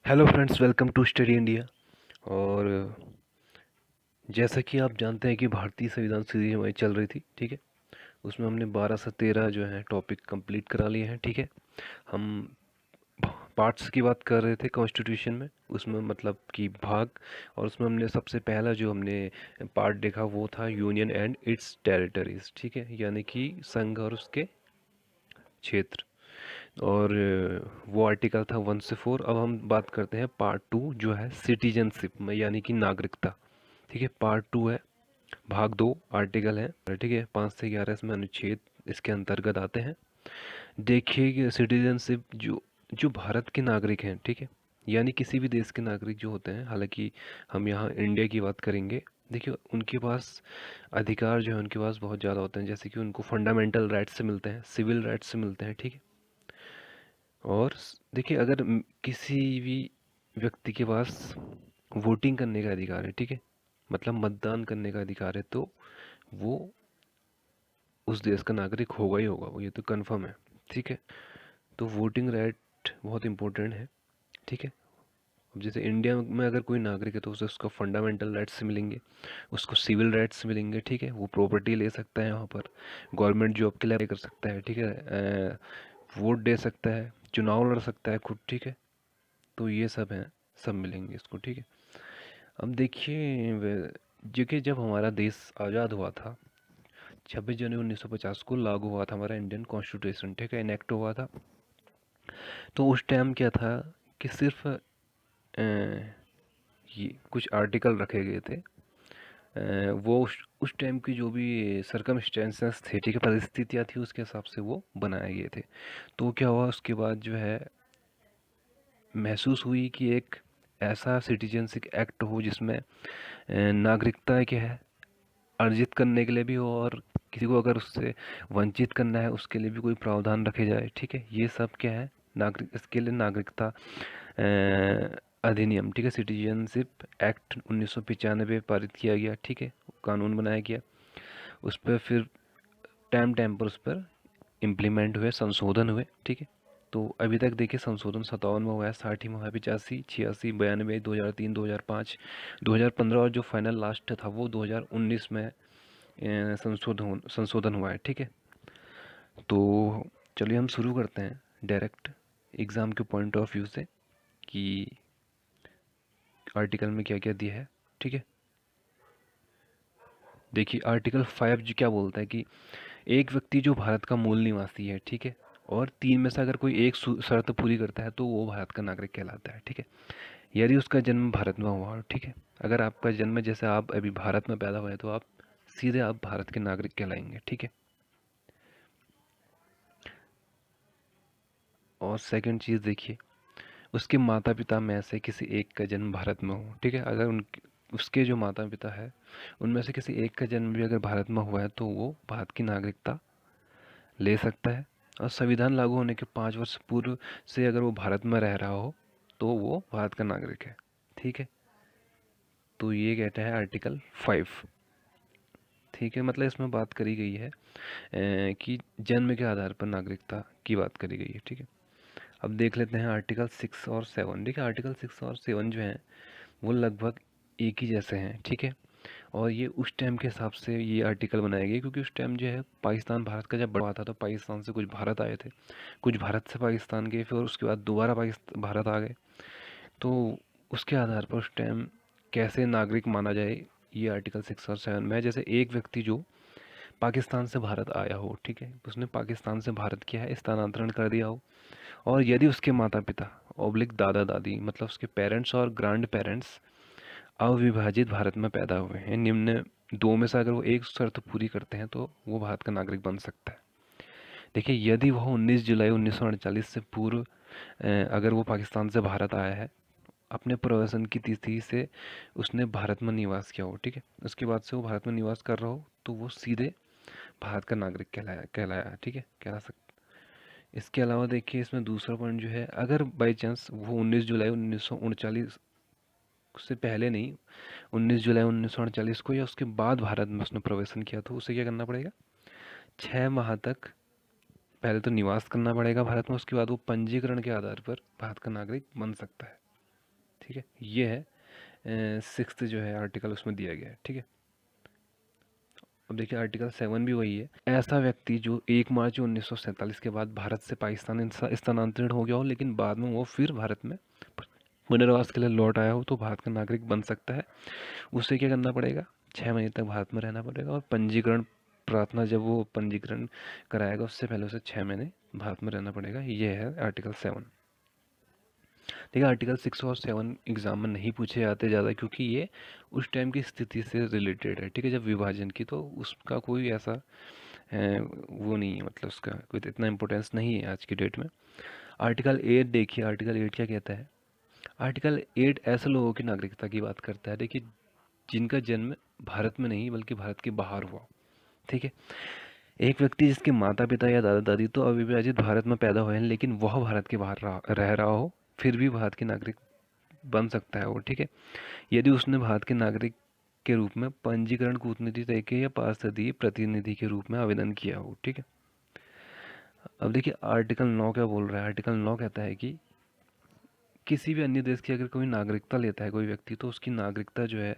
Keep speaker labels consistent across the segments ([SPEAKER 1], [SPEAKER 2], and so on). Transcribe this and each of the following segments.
[SPEAKER 1] Hello friends, welcome to study India. और जैसा कि आप जानते हैं कि भारतीय संविधान सीरीज हमारी चल रही थी, ठीक है। उसमें हमने 12 से 13 जो है टॉपिक कंप्लीट करा लिए हैं, ठीक है। हम पार्ट्स की बात कर रहे थे कॉन्स्टिट्यूशन में, उसमें मतलब कि भाग। और उसमें हमने सबसे पहला जो हमने पार्ट देखा वो था यूनियन एंड इट्स टेरिटरीज, ठीक है, यानी कि संघ और उसके क्षेत्र। और वो आर्टिकल था 1 से 4। अब हम बात करते हैं पार्ट 2 जो है सिटीजनशिप में, यानी कि नागरिकता, ठीक है। पार्ट 2 है, भाग 2 आर्टिकल है, ठीक है। 5 से 11 इसमें अनुच्छेद इसके अंतर्गत आते हैं। देखिए कि सिटीजनशिप जो जो भारत के नागरिक हैं, ठीक है, यानी किसी भी देश के नागरिक जो होते हैं, हालांकि हम यहाँ इंडिया की बात करेंगे। देखिए उनके पास अधिकार जो है उनके पास बहुत ज़्यादा होते हैं, जैसे कि उनको फंडामेंटल राइट्स से मिलते हैं, सिविल राइट्स से मिलते हैं, ठीक है। और देखिए अगर किसी भी व्यक्ति के पास वोटिंग करने का अधिकार है, ठीक है, मतलब मतदान करने का अधिकार है, तो वो उस देश का नागरिक होगा ही होगा, वो ये तो कंफर्म है, ठीक है। तो वोटिंग राइट बहुत इम्पोर्टेंट है, ठीक है। अब जैसे इंडिया में अगर कोई नागरिक है तो उसे उसका फंडामेंटल राइट्स मिलेंगे, उसको सिविल राइट्स मिलेंगे, ठीक है। वो प्रॉपर्टी ले सकता है यहाँ पर, गवर्नमेंट जॉब के लिए अप्लाई कर सकता है, ठीक है। वोट दे सकता है, चुनाव लड़ सकता है खुद, ठीक है। तो ये सब हैं, सब मिलेंगे इसको, ठीक है। अब देखिए देखिए जब हमारा देश आज़ाद हुआ था, 26 जनवरी 1950 को लागू हुआ था हमारा इंडियन कॉन्स्टिट्यूशन, ठीक है, इनेक्ट हुआ था। तो उस टाइम क्या था कि सिर्फ ये कुछ आर्टिकल रखे गए थे। वो उस टाइम की जो भी सरकमस्टेंसेस थे, ठीक है, परिस्थितियाँ थी, उसके हिसाब से वो बनाए गए थे। तो क्या हुआ उसके बाद जो है महसूस हुई कि एक ऐसा सिटीजनशिप एक्ट हो जिसमें नागरिकता क्या है अर्जित करने के लिए भी हो, और किसी को अगर उससे वंचित करना है उसके लिए भी कोई प्रावधान रखे जाए, ठीक है। ये सब क्या है, नागरिक, इसके लिए नागरिकता अधिनियम, ठीक है, सिटीजनशिप एक्ट 1995 पारित किया गया, ठीक है, कानून बनाया गया। उस पर फिर टाइम टाइम पर उस पर इम्प्लीमेंट हुए, संशोधन हुए, ठीक है। तो अभी तक देखिए संशोधन 57 में हुआ है, 60 में हुआ है, 85, 86, 92, 2003, 2005, 2015, और जो फाइनल लास्ट था वो 2019 में संशोधन संशोधन हुआ है, ठीक है। तो चलिए हम शुरू करते हैं डायरेक्ट एग्ज़ाम के पॉइंट ऑफ व्यू से कि आर्टिकल में क्या क्या दिया है, ठीक है। देखिए आर्टिकल 5 जो क्या बोलता है कि एक व्यक्ति जो भारत का मूल निवासी है, ठीक है, और 3 में से अगर कोई एक शर्त पूरी करता है तो वो भारत का नागरिक कहलाता है, ठीक है। यदि उसका जन्म भारत में हुआ हो, ठीक है। अगर आपका जन्म जैसे आप अभी भारत में पैदा हुए तो आप सीधे आप भारत के नागरिक कहलाएंगे, ठीक है। और सेकंड चीज़ देखिए, उसके माता पिता में से किसी एक का जन्म भारत में हो, ठीक है। अगर उन उसके जो माता पिता है उनमें से किसी एक का जन्म भी अगर भारत में हुआ है तो वो भारत की नागरिकता ले सकता है। और संविधान लागू होने के 5 वर्ष पूर्व से अगर वो भारत में रह रहा हो तो वो भारत का नागरिक है, ठीक है। तो ये कहता है आर्टिकल 5, ठीक है। मतलब इसमें बात करी गई है कि जन्म के आधार पर नागरिकता की बात करी गई है, ठीक है। अब देख लेते हैं आर्टिकल 6 और 7। देखिए आर्टिकल 6 और 7 जो हैं वो लगभग एक ही जैसे हैं, ठीक है। और ये उस टाइम के हिसाब से ये आर्टिकल बनाए गए क्योंकि उस टाइम जो है पाकिस्तान भारत का जब बढ़ा था तो पाकिस्तान से कुछ भारत आए थे, कुछ भारत से पाकिस्तान गए, फिर उसके बाद दोबारा पाकिस्तान भारत आ गए। तो उसके आधार पर उस टाइम कैसे नागरिक माना जाए, ये आर्टिकल 6 और 7 में है। जैसे एक व्यक्ति जो पाकिस्तान से भारत आया हो, ठीक है, उसने पाकिस्तान से भारत किया है, स्थानांतरण कर दिया हो, और यदि उसके माता पिता ओब्लिक दादा दादी मतलब उसके पेरेंट्स और ग्रैंड पेरेंट्स अविभाजित भारत में पैदा हुए हैं, निम्न दो में से अगर वो एक शर्त पूरी करते हैं तो वो भारत का नागरिक बन सकता है। देखिए यदि वह 19 जुलाई 1948 से पूर्व अगर वो पाकिस्तान से भारत आया है, अपने प्रवेशन की तिथि से उसने भारत में निवास किया हो, ठीक है, उसके बाद से वो भारत में निवास कर रहा हो तो वो सीधे भारत का नागरिक कहलाया कहलाया ठीक है, कहला सकता। इसके अलावा देखिए इसमें दूसरा पॉइंट जो है, अगर बाई चांस वो 19 जुलाई 1939 से पहले नहीं, 19 जुलाई 1948 को या उसके बाद भारत में उसने प्रवेशन किया तो उसे क्या करना पड़ेगा, 6 माह तक पहले तो निवास करना पड़ेगा भारत में, उसके बाद वो पंजीकरण के आधार पर भारत का नागरिक बन सकता है। ठीक है, ये है सिक्स्थ जो है आर्टिकल उसमें दिया गया है। ठीक है, अब देखिए आर्टिकल 7 भी वही है। ऐसा व्यक्ति जो 1 मार्च 1947 के बाद भारत से पाकिस्तान स्थानांतरित हो गया हो, लेकिन बाद में वो फिर भारत में पुनर्वास के लिए लौट आया हो, तो भारत का नागरिक बन सकता है। उसे क्या करना पड़ेगा, 6 महीने तक भारत में रहना पड़ेगा, और पंजीकरण प्रार्थना जब वो पंजीकरण कराएगा उससे पहले उसे 6 महीने भारत में रहना पड़ेगा। ये है आर्टिकल 7। ठीक है, आर्टिकल 6 और 7 एग्जाम में नहीं पूछे जाते ज़्यादा, क्योंकि ये उस टाइम की स्थिति से रिलेटेड है। ठीक है, जब विभाजन की, तो उसका कोई ऐसा वो नहीं है, मतलब उसका कोई इतना इम्पोर्टेंस नहीं है आज की डेट में। आर्टिकल 8 देखिए, आर्टिकल 8 क्या कहता है। आर्टिकल 8 ऐसे लोगों की नागरिकता की बात करता है, देखिए, जिनका जन्म भारत में नहीं बल्कि भारत के बाहर हुआ। ठीक है, एक व्यक्ति जिसके माता पिता या दादा दादी तो अविभाजित भारत में पैदा हुए हैं, लेकिन वह भारत के बाहर रह रहा हो, फिर भी भारत के नागरिक बन सकता है वो। ठीक है, यदि उसने भारत के नागरिक के रूप में पंजीकरण कूटनीति तरीके या पार्षदीय प्रतिनिधि के रूप में आवेदन किया हो। ठीक है, अब देखिए आर्टिकल 9 क्या बोल रहा है। आर्टिकल 9 कहता है कि किसी भी अन्य देश की अगर कोई नागरिकता लेता है कोई व्यक्ति, तो उसकी नागरिकता जो है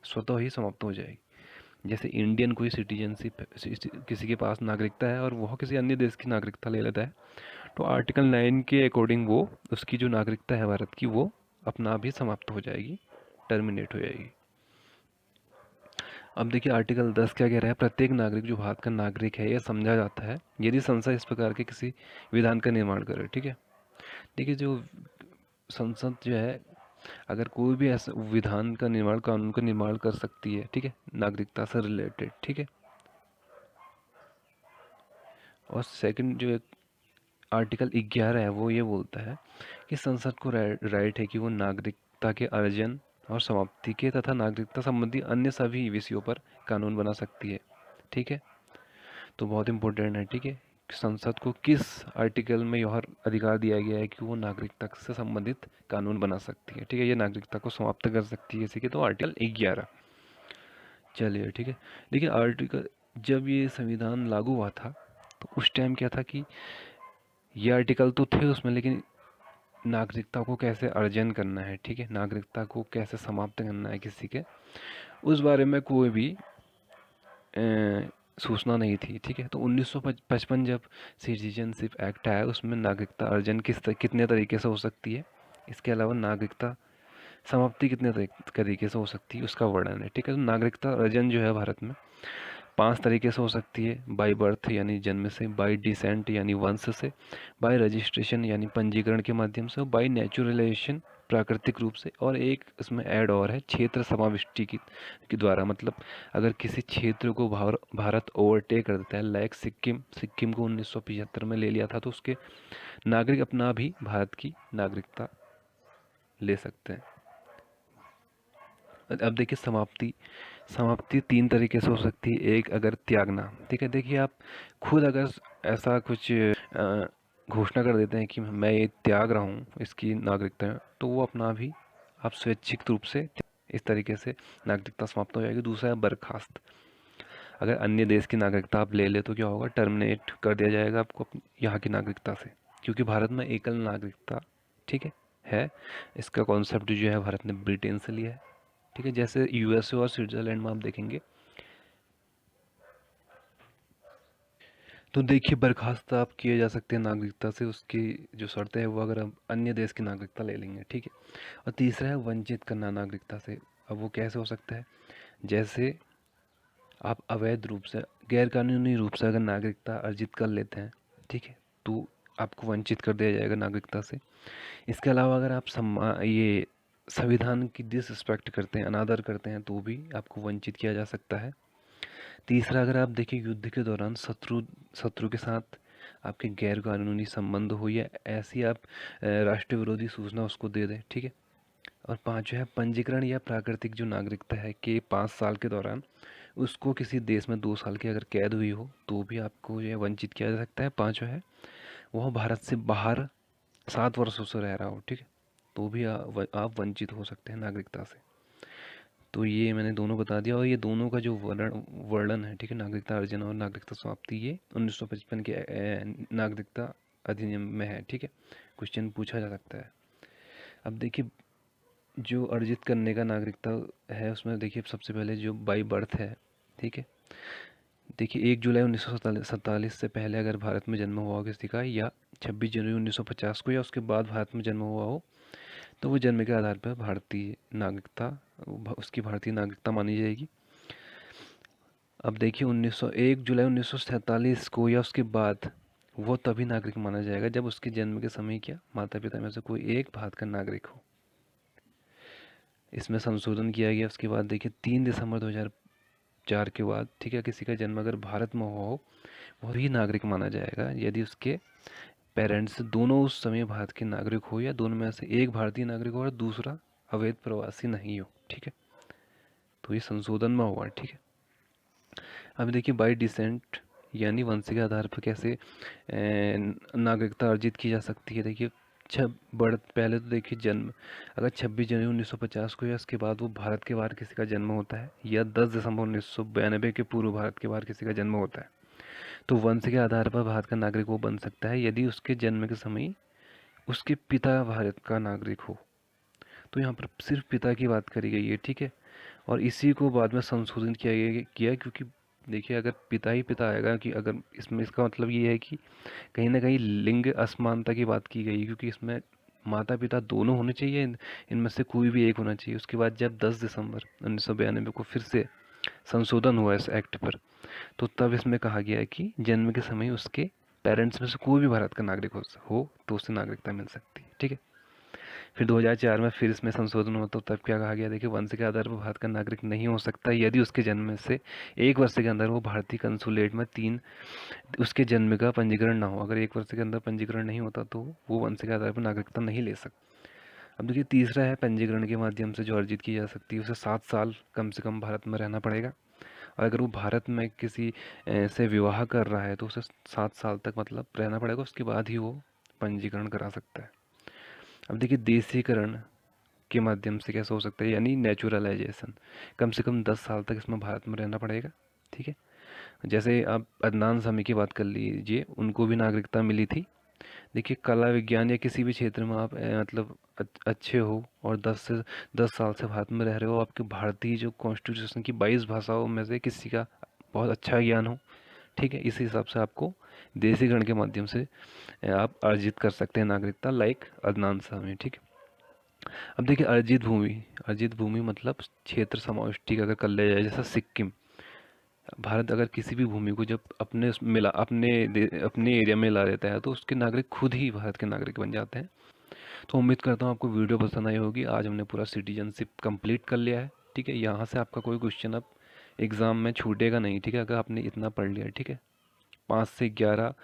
[SPEAKER 1] स्वतः ही समाप्त हो जाएगी। जैसे इंडियन कोई सिटीजनशिप किसी के पास नागरिकता है और वह किसी अन्य देश की नागरिकता ले लेता है, तो आर्टिकल 9 के अकॉर्डिंग वो उसकी जो नागरिकता है भारत की, वो अपना भी समाप्त हो जाएगी, टर्मिनेट हो जाएगी। अब देखिए आर्टिकल 10 क्या कह रहा है। प्रत्येक नागरिक जो भारत का नागरिक है, यह समझा जाता है यदि संसद इस प्रकार के किसी विधान का निर्माण करे। ठीक है, देखिए जो संसद जो है, अगर कोई भी ऐसा विधान का निर्माण, कानून का निर्माण कर सकती है, ठीक है, नागरिकता से रिलेटेड। ठीक है, और सेकंड जो एक आर्टिकल 11 है, वो ये बोलता है कि संसद को राइट है कि वो नागरिकता के अर्जन और समाप्ति के तथा नागरिकता संबंधी अन्य सभी विषयों पर कानून बना सकती है। ठीक है, तो बहुत इंपॉर्टेंट है। ठीक है, संसद को किस आर्टिकल में यह अधिकार दिया गया है कि वो नागरिकता से संबंधित कानून बना सकती है। ठीक है, ये नागरिकता को समाप्त कर सकती है, इसी के तो आर्टिकल 11। चलिए, ठीक है, देखिए आर्टिकल, जब ये संविधान लागू हुआ था, तो उस टाइम क्या था कि ये आर्टिकल तो थे उसमें, लेकिन नागरिकता को कैसे अर्जन करना है, ठीक है, नागरिकता को कैसे समाप्त करना है किसी के, उस बारे में कोई भी सूचना नहीं थी। ठीक है, तो 1955 जब सिटीजनशिप एक्ट आया, उसमें नागरिकता अर्जन कितने तरीके से हो सकती है, इसके अलावा नागरिकता समाप्ति कितने तरीके से हो सकती है, उसका वर्णन है। ठीक है, तो नागरिकता अर्जन जो है भारत में 5 तरीके से हो सकती है। बाई बर्थ यानी जन्म से, बाई डिसेंट यानी वंश से, बाई रजिस्ट्रेशन यानी पंजीकरण के माध्यम से, बाई नेचुरलाइजेशन प्राकृतिक रूप से, और एक इसमें ऐड और है क्षेत्र समाविष्टि की द्वारा। मतलब अगर किसी क्षेत्र को भारत ओवरटेक कर देता है, लाइक सिक्किम, सिक्किम को 1975 में ले लिया था, तो उसके नागरिक अपना भी भारत की नागरिकता ले सकते हैं। अब देखिए समाप्ति, समाप्ति 3 तरीके से हो सकती है। एक, अगर त्यागना, ठीक है, देखिए आप खुद अगर ऐसा कुछ घोषणा कर देते हैं कि मैं ये त्याग रहा हूँ इसकी नागरिकता, तो वो अपना भी आप स्वैच्छिक रूप से, इस तरीके से नागरिकता समाप्त हो जाएगी। दूसरा है बर्खास्त, अगर अन्य देश की नागरिकता आप ले ले तो क्या होगा, टर्मिनेट कर दिया जाएगा आपको यहाँ की नागरिकता से, क्योंकि भारत में एकल नागरिकता, ठीक है, इसका कॉन्सेप्ट जो है भारत ने ब्रिटेन से लिया है। ठीक है, जैसे यूएसए और स्विट्जरलैंड में आप देखेंगे, तो देखिए बर्खास्त आप किए जा सकते हैं नागरिकता से, उसकी जो शर्तें हैं वो अगर हम अन्य देश की नागरिकता ले लेंगे। ठीक है, और तीसरा है वंचित करना नागरिकता से। अब वो कैसे हो सकता है, जैसे आप अवैध रूप से, गैर कानूनी रूप से अगर नागरिकता अर्जित कर लेते हैं, ठीक है, तो आपको वंचित कर दिया जाएगा नागरिकता से। इसके अलावा अगर आप ये संविधान की डिसरिस्पेक्ट करते हैं, अनादर करते हैं, तो भी आपको वंचित किया जा सकता है। तीसरा, अगर आप देखें युद्ध के दौरान शत्रु शत्रु के साथ आपके गैर कानूनी संबंध हो, या ऐसी आप राष्ट्र विरोधी सूचना उसको दे दें। ठीक है, और 5 जो है पंजीकरण या प्राकृतिक जो नागरिकता है कि 5 साल के दौरान उसको किसी देश में 2 साल की अगर कैद हुई हो, तो भी आपको ये वंचित किया जा सकता है। 5 जो है वह भारत से बाहर 7 वर्षों से रह रहा हो, ठीक है, तो भी आप वंचित हो सकते हैं नागरिकता से। तो ये मैंने दोनों बता दिया, और ये दोनों का जो वर्णन है, ठीक है, नागरिकता अर्जन और नागरिकता समाप्ति, ये 1955 के नागरिकता अधिनियम में है। ठीक है, क्वेश्चन पूछा जा सकता है। अब देखिए जो अर्जित करने का नागरिकता है उसमें देखिए सबसे पहले जो बाई बर्थ है, ठीक है। देखिए 1 जुलाई 1947 से पहले अगर भारत में जन्म हुआ हो किसी का, या 26 जनवरी 1950 को, या उसके बाद भारत में जन्म हुआ हो, तो वो जन्म के आधार पर भारतीय नागरिकता, उसकी भारतीय नागरिकता मानी जाएगी। अब देखिए 1 जुलाई 1947 को या उसके बाद वो तभी नागरिक माना जाएगा जब उसके जन्म के समय क्या माता पिता में से कोई एक भारत का नागरिक हो। इसमें संशोधन किया गया उसके बाद। देखिए 3 दिसंबर 2004 के बाद, ठीक है, किसी का जन्म अगर भारत में हुआ हो वो ही नागरिक माना जाएगा यदि उसके पेरेंट्स दोनों उस समय भारत के नागरिक हो, या दोनों में से एक भारतीय नागरिक हो और दूसरा अवैध प्रवासी नहीं हो, ठीक है। तो ये संशोधन में हुआ, ठीक है। अब देखिए बाई डिसेंट यानी वंश के आधार पर कैसे नागरिकता अर्जित की जा सकती है। देखिए छब बढ़ पहले तो देखिए जन्म अगर 26 जनवरी 1950 को या उसके बाद वो भारत के बाहर किसी का जन्म होता है, या 10 दिसंबर 1992 के पूर्व भारत के बाहर किसी का जन्म होता है, तो वंश के आधार पर भारत का नागरिक वो बन सकता है यदि उसके जन्म के समय उसके पिता भारत का नागरिक हो। तो यहाँ पर सिर्फ पिता की बात करी गई है, ठीक है। और इसी को बाद में संशोधन किया क्योंकि देखिए अगर पिता ही पिता आएगा, कि अगर इसमें इसका मतलब ये है कि कहीं ना कहीं लिंग असमानता की बात की गई, क्योंकि इसमें माता पिता दोनों होने चाहिए, इनमें से कोई भी एक होना चाहिए। उसके बाद जब 10 दिसंबर 1992 को फिर से संशोधन हुआ इस एक्ट पर, तो तब इसमें कहा गया है कि जन्म के समय उसके पेरेंट्स में से कोई भी भारत का नागरिक हो तो उसे नागरिकता मिल सकती है, ठीक है। फिर 2004 में फिर इसमें संशोधन हुआ, तो तब क्या कहा गया, देखिए वंश के आधार पर भारत का नागरिक नहीं हो सकता यदि उसके जन्म से 1 वर्ष के अंदर वो भारतीय कंसुलेट में 3 उसके जन्म का पंजीकरण ना हो। अगर 1 वर्ष के अंदर पंजीकरण नहीं होता तो वो वंश के आधार पर नागरिकता नहीं ले सकता। अब देखिए तीसरा है पंजीकरण के माध्यम से जो अर्जित की जा सकती है, उसे 7 साल कम से कम भारत में रहना पड़ेगा। और अगर वो भारत में किसी से विवाह कर रहा है तो उसे 7 साल तक मतलब रहना पड़ेगा, उसके बाद ही वो पंजीकरण करा सकता है। अब देखिए देसीकरण के माध्यम से कैसा हो सकता है, यानी नेचुरलाइजेशन, कम से कम 10 साल तक इसमें भारत में रहना पड़ेगा, ठीक है। जैसे आप अदनान सामी की बात कर लीजिए, उनको भी नागरिकता मिली थी। देखिए कला विज्ञान या किसी भी क्षेत्र में आप मतलब अच्छे हो और 10 साल से भारत में रह रहे हो, आपके भारतीय जो कॉन्स्टिट्यूशन की 22 भाषाओं में से किसी का बहुत अच्छा ज्ञान हो, ठीक है, इस हिसाब से आपको देसीकरण के माध्यम से आप अर्जित कर सकते हैं नागरिकता, लाइक अदनान सामी, ठीक है। अब देखिए अर्जित भूमि मतलब क्षेत्र समाविष्टि अगर कर लिया जाए, जैसा सिक्किम, भारत अगर किसी भी भूमि को जब अपने एरिया में ला लेता है तो उसके नागरिक खुद ही भारत के नागरिक बन जाते हैं। तो उम्मीद करता हूँ आपको वीडियो पसंद आई होगी। आज हमने पूरा सिटीजनशिप कंप्लीट कर लिया है, ठीक है। यहाँ से आपका कोई क्वेश्चन अब एग्ज़ाम में छूटेगा नहीं, ठीक है, अगर आपने इतना पढ़ लिया है, ठीक है। 5 से 11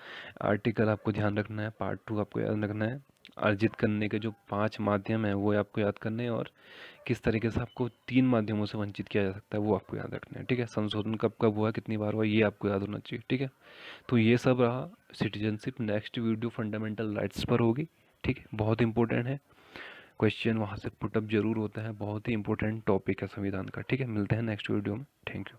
[SPEAKER 1] आर्टिकल आपको ध्यान रखना है, पार्ट 2 आपको याद रखना है, अर्जित करने के जो 5 माध्यम हैं वो आपको याद करने हैं, और किस तरीके से आपको 3 माध्यमों से वंचित किया जा सकता है वो आपको याद रखना है, ठीक है। संशोधन कब कब हुआ, कितनी बार हुआ, ये आपको याद होना चाहिए, ठीक है। तो ये सब रहा citizenship. Next video fundamental rights पर होगी, ठीक है, बहुत इंपॉर्टेंट है, क्वेश्चन वहाँ से पुटअप जरूर होता है, बहुत ही इंपॉर्टेंट टॉपिक है संविधान का, ठीक है। मिलते हैं नेक्स्ट वीडियो में, थैंक यू।